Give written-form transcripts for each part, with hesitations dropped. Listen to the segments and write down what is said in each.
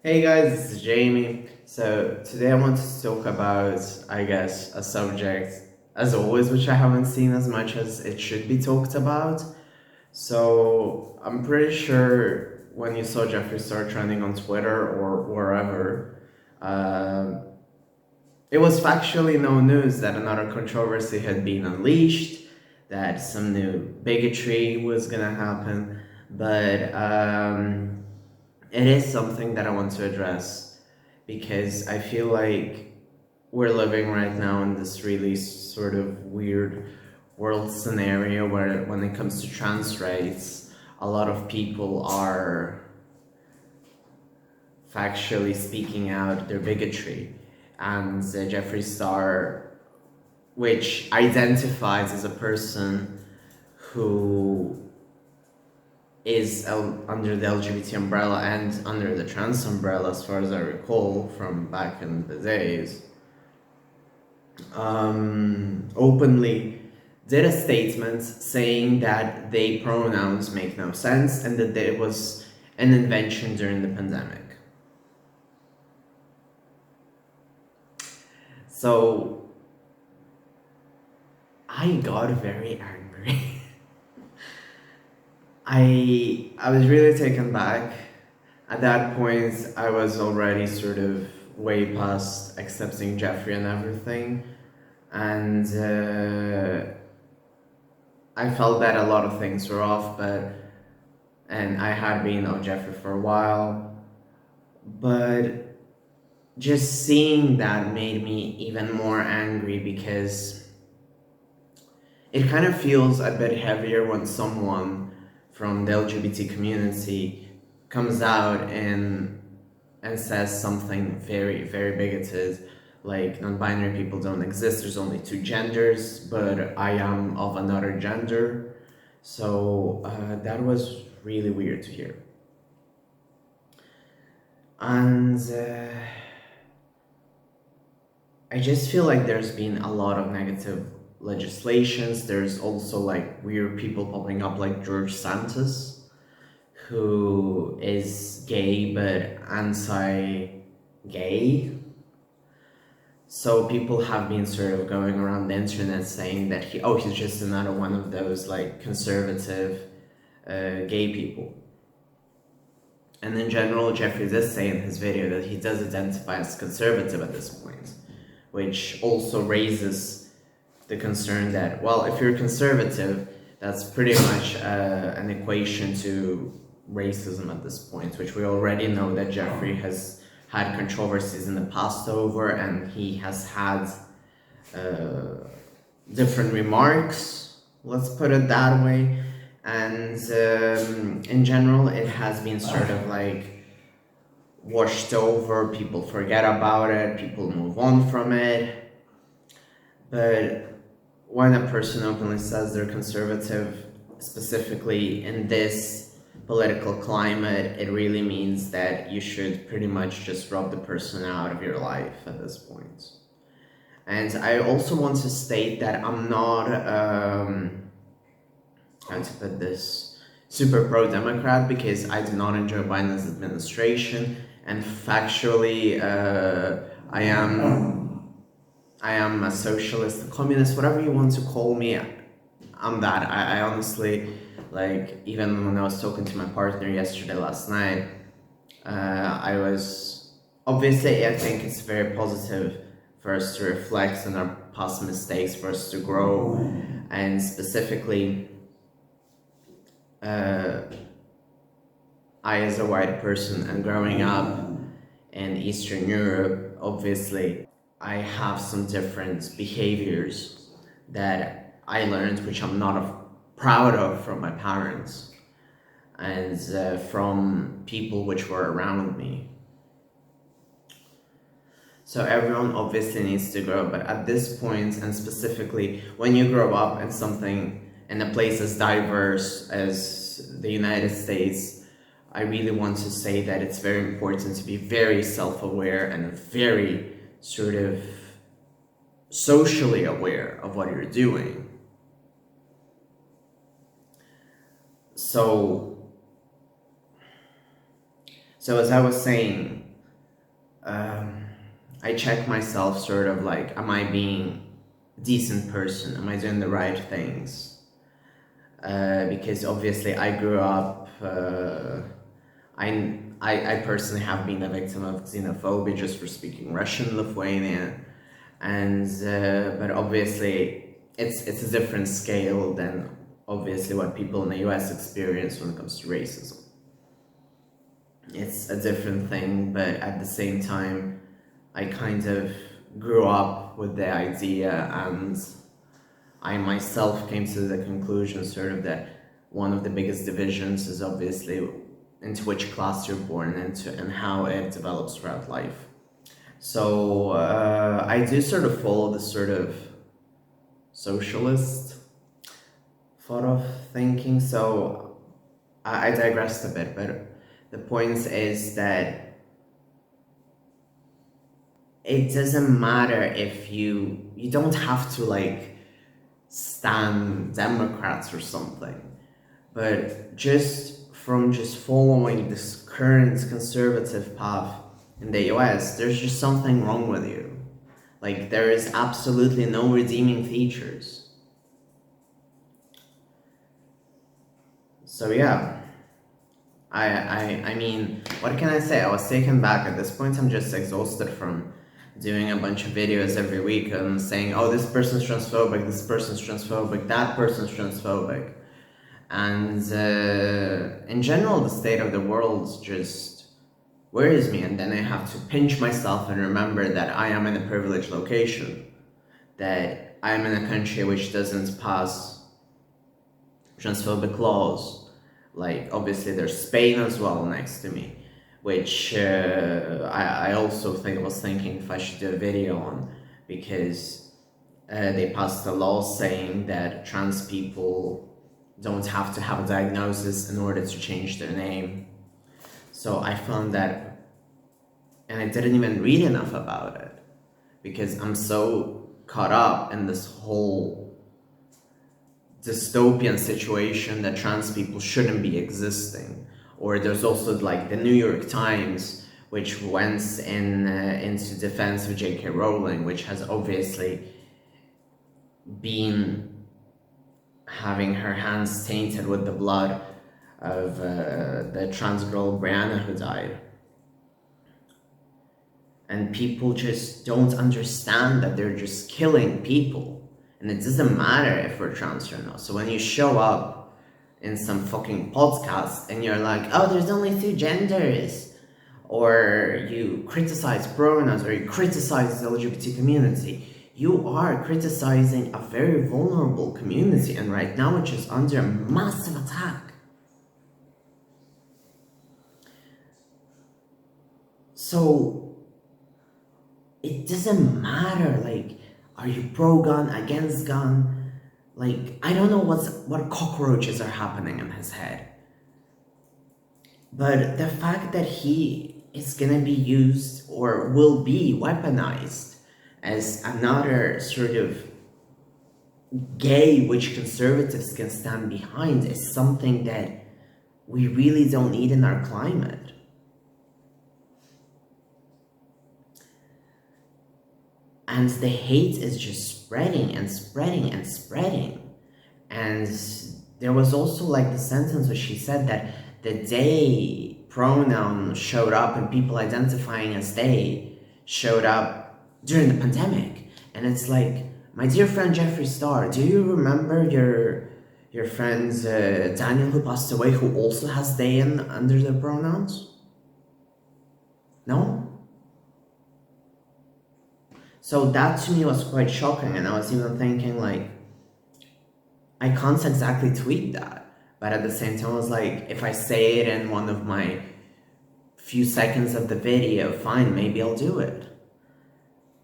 Hey guys, this is Jamie. So today I want to talk about, I guess, a subject, as always, which I haven't seen as much as it should be talked about. So I'm pretty sure when you saw Jeffree start trending on Twitter or wherever, uh, it was factually no news that another controversy had been unleashed, that some new bigotry was gonna happen, but it is something that I want to address because I feel like we're living right now in this really sort of weird world scenario where when it comes to trans rights, a lot of people are factually speaking out their bigotry. And Jeffree Star, which identifies as a person who is under the LGBT umbrella and under the trans umbrella, as far as I recall from back in the days, openly did a statement saying that they pronouns make no sense and that it was an invention during the pandemic. So I got very angry. I was really taken back. At that point, I was already sort of way past accepting Jeffree and everything, and I felt that a lot of things were off. And I had been on Jeffree for a while, but just seeing that made me even more angry because it kind of feels a bit heavier when someone from the LGBT community comes out and says something very, very bigoted, like non-binary people don't exist, there's only two genders, but I am of another gender. So that was really weird to hear. And I just feel like there's been a lot of negative legislations. There's also like weird people popping up like George Santos, who is gay but anti-gay. So people have been sort of going around the internet saying that he's just another one of those like conservative gay people. And in general, Jeffree did say in his video that he does identify as conservative at this point, which also raises the concern that, well, if you're conservative, that's pretty much an equation to racism at this point, which we already know that Jeffree has had controversies in the past over, and he has had different remarks, let's put it that way. And in general, it has been sort of like washed over, people forget about it, people move on from it. But when a person openly says they're conservative, specifically in this political climate, it really means that you should pretty much just rub the person out of your life at this point. And I also want to state that I'm not, how to put this, super pro-Democrat, because I do not enjoy Biden's administration, and factually, I am a socialist, a communist, whatever you want to call me. I'm that. I honestly, like, even when I was talking to my partner yesterday, last night, I was, obviously, I think it's very positive for us to reflect on our past mistakes, for us to grow, and specifically, I, as a white person and growing up in Eastern Europe, obviously, I have some different behaviors that I learned, which I'm not proud of from my parents and from people which were around me. So everyone obviously needs to grow, but at this point, and specifically when you grow up in something, in a place as diverse as the United States, I really want to say that it's very important to be very self-aware and very sort of socially aware of what you're doing. So as I was saying, um, I check myself sort of like, am I being a decent person? Am I doing the right things? Because obviously I grew up, I personally have been a victim of xenophobia just for speaking Russian in Lithuania, and but obviously it's a different scale than obviously what people in the US experience when it comes to racism. It's a different thing, but at the same time, I kind of grew up with the idea, and I myself came to the conclusion sort of that one of the biggest divisions is obviously into which class you're born into and how it develops throughout life. So I do sort of follow this sort of socialist thought of thinking. So I digressed a bit, but the point is that it doesn't matter if you don't have to like stand Democrats or something, but just from just following this current conservative path in the US, there's just something wrong with you. Like, there is absolutely no redeeming features. So yeah, I mean, what can I say? I was taken back. At this point, I'm just exhausted from doing a bunch of videos every week and saying, oh, this person's transphobic, this person's transphobic, that person's transphobic. And in general, the state of the world just worries me, and then I have to pinch myself and remember that I am in a privileged location, that I am in a country which doesn't pass transphobic laws. Like, obviously there's Spain as well next to me, which I also was thinking if I should do a video on, because they passed a law saying that trans people don't have to have a diagnosis in order to change their name. So I found that, and I didn't even read enough about it, because I'm so caught up in this whole dystopian situation that trans people shouldn't be existing. Or there's also like the New York Times, which went into defense of J.K. Rowling, which has obviously been having her hands tainted with the blood of the trans girl Brianna who died. And people just don't understand that they're just killing people. And it doesn't matter if we're trans or not. So when you show up in some fucking podcast and you're like, oh, there's only 2 genders, or you criticize pronouns, or you criticize the LGBT community, you are criticizing a very vulnerable community, and right now which is under massive attack. So it doesn't matter, like, are you pro-gun, against gun? Like, I don't know what cockroaches are happening in his head. But the fact that he is gonna be used or will be weaponized as another sort of gay which conservatives can stand behind is something that we really don't need in our climate. And the hate is just spreading and spreading and spreading. And there was also like the sentence where she said that the day pronoun showed up and people identifying as they showed up during the pandemic. And it's like, my dear friend Jeffree Star, do you remember your friend Daniel who passed away, who also has they in under their pronouns? No? So that to me was quite shocking, and I was even thinking like, I can't exactly tweet that, but at the same time I was like, if I say it in one of my few seconds of the video, fine, maybe I'll do it.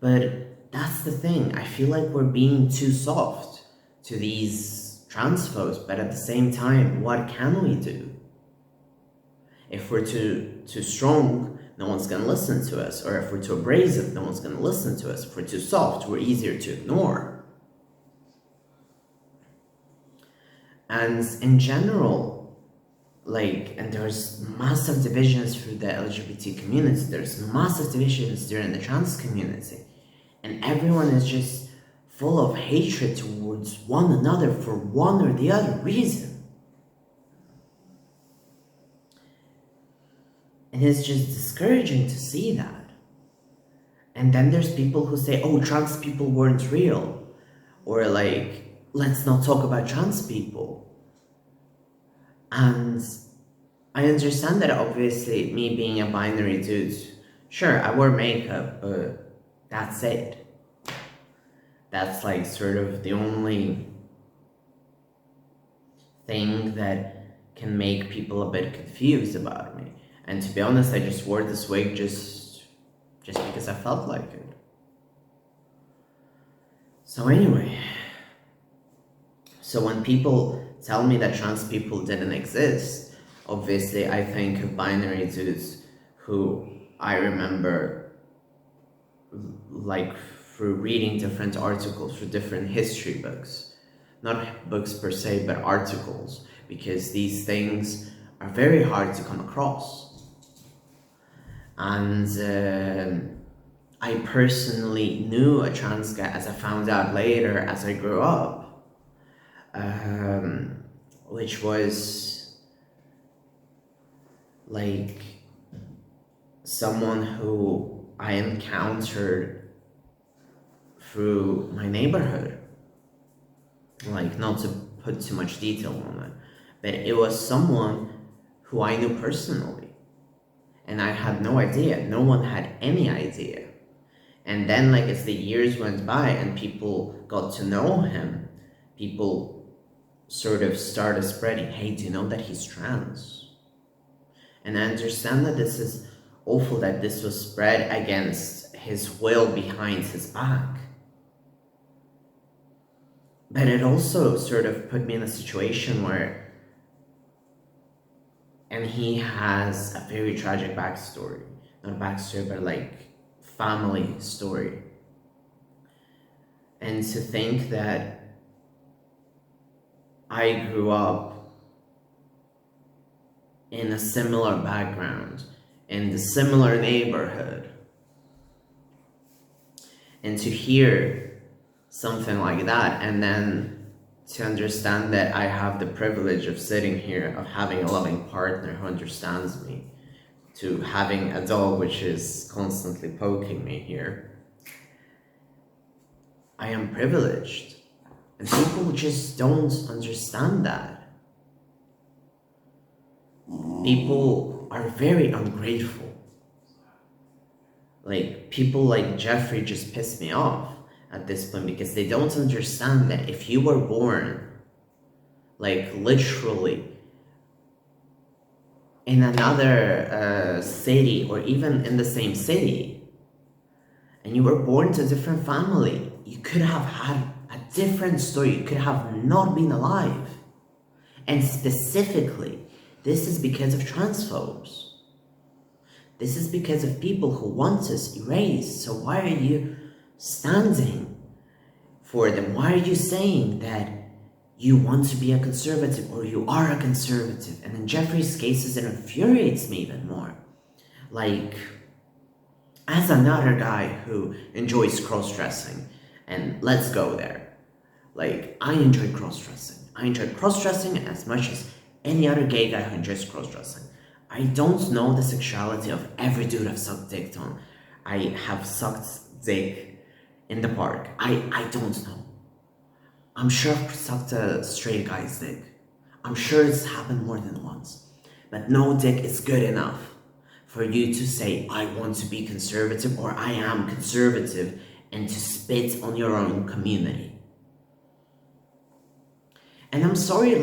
But that's the thing, I feel like we're being too soft to these trans folks, but at the same time, what can we do? If we're too strong, no one's gonna listen to us. Or if we're too abrasive, no one's gonna listen to us. If we're too soft, we're easier to ignore. And in general, and there's massive divisions through the LGBT community, there's massive divisions during the trans community, and everyone is just full of hatred towards one another for one or the other reason. And it's just discouraging to see that. And then there's people who say, oh, trans people weren't real, or let's not talk about trans people. And I understand that, obviously, me being a binary dude, sure, I wear makeup, but that's it. That's sort of the only thing that can make people a bit confused about me. And to be honest, I just wore this wig just because I felt like it. So anyway, so when people tell me that trans people didn't exist, obviously I think of binary dudes who I remember through reading different articles, through different history books. Not books per se, but articles, because these things are very hard to come across. And I personally knew a trans guy, as I found out later as I grew up, which was someone who I encountered through my neighborhood. Not to put too much detail on it, but it was someone who I knew personally, and I had no idea. No one had any idea. And then, as the years went by and people got to know him, people sort of started spreading, hey, do you know that he's trans? And I understand that this is awful, that this was spread against his will, behind his back. But it also sort of put me in a situation where, and he has a very tragic backstory, not a backstory, but family story. And to think that I grew up in a similar background, in the similar neighborhood, and to hear something like that, and then to understand that I have the privilege of sitting here, of having a loving partner who understands me, to having a dog which is constantly poking me here. I am privileged, and people just don't understand that. People are very ungrateful. People like Jeffree just piss me off at this point, because they don't understand that if you were born literally in another city, or even in the same city, and you were born to a different family, you could have had a different story. You could have not been alive. And specifically, this is because of transphobes. This is because of people who want us erased. So why are you standing for them? Why are you saying that you want to be a conservative, or you are a conservative? And in Jeffree's cases, it infuriates me even more. As another guy who enjoys cross-dressing, and let's go there, I enjoy cross-dressing. I enjoy cross-dressing as much as any other gay guy who enjoys cross-dressing. I don't know the sexuality of every dude I've sucked dick on. I have sucked dick in the park. I don't know. I'm sure I've sucked a straight guy's dick. I'm sure it's happened more than once. But no dick is good enough for you to say, I want to be conservative, or I am conservative, and to spit on your own community. And I'm sorry,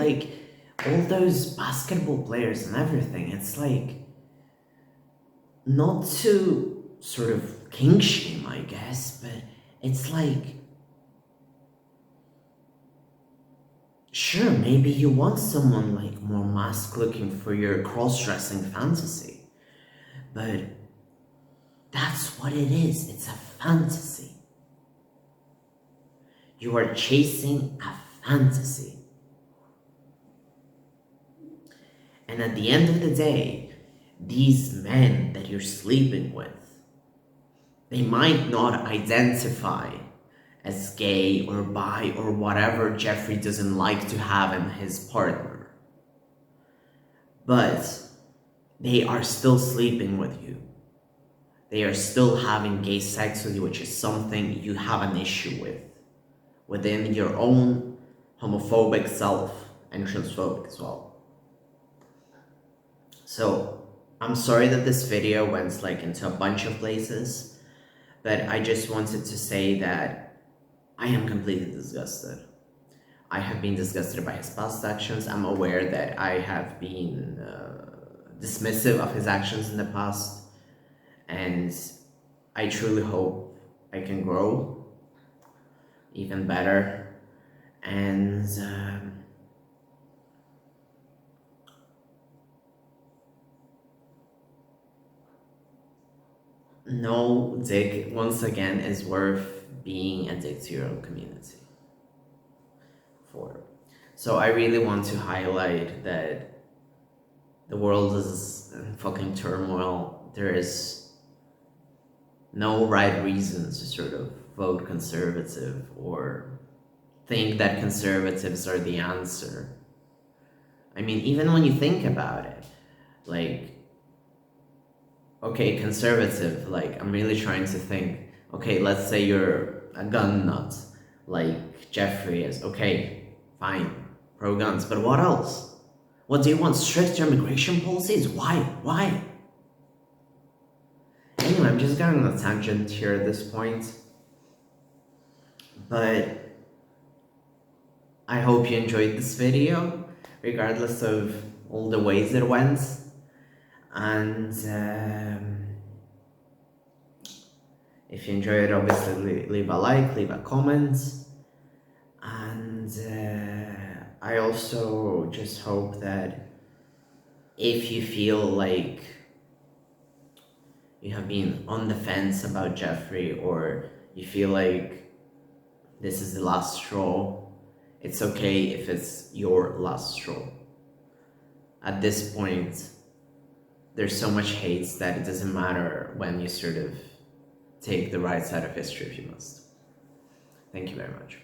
all those basketball players and everything, it's not to sort of kink shame, I guess, but it's sure, maybe you want someone more mask looking for your cross-dressing fantasy, but that's what it is. It's a fantasy. You are chasing a fantasy. And at the end of the day, these men that you're sleeping with, they might not identify as gay or bi or whatever Jeffree doesn't like to have in his partner. But they are still sleeping with you. They are still having gay sex with you, which is something you have an issue with within your own homophobic self and transphobic as well. So I'm sorry that this video went like into a bunch of places, but I just wanted to say that I am completely disgusted. I have been disgusted by his past actions. I'm aware that I have been dismissive of his actions in the past, and I truly hope I can grow even better. And no dick, once again, is worth being a dick to your own community for. So I really want to highlight that the world is in fucking turmoil. There is no right reason to sort of vote conservative or think that conservatives are the answer. I mean, even when you think about it, like, okay, conservative, like, I'm really trying to think, okay, let's say you're a gun nut, like Jeffree is. Okay, fine, pro guns, but what else? What do you want? Stricter immigration policies? Why? Why? Anyway, I'm just going on a tangent here at this point. But I hope you enjoyed this video, regardless of all the ways it went. And if you enjoyed it, obviously leave a like, leave a comment. And I also just hope that if you feel like you have been on the fence about Jeffree, or you feel like this is the last straw, it's okay if it's your last straw. At this point, there's so much hate that it doesn't matter when you sort of take the right side of history if you must. Thank you very much.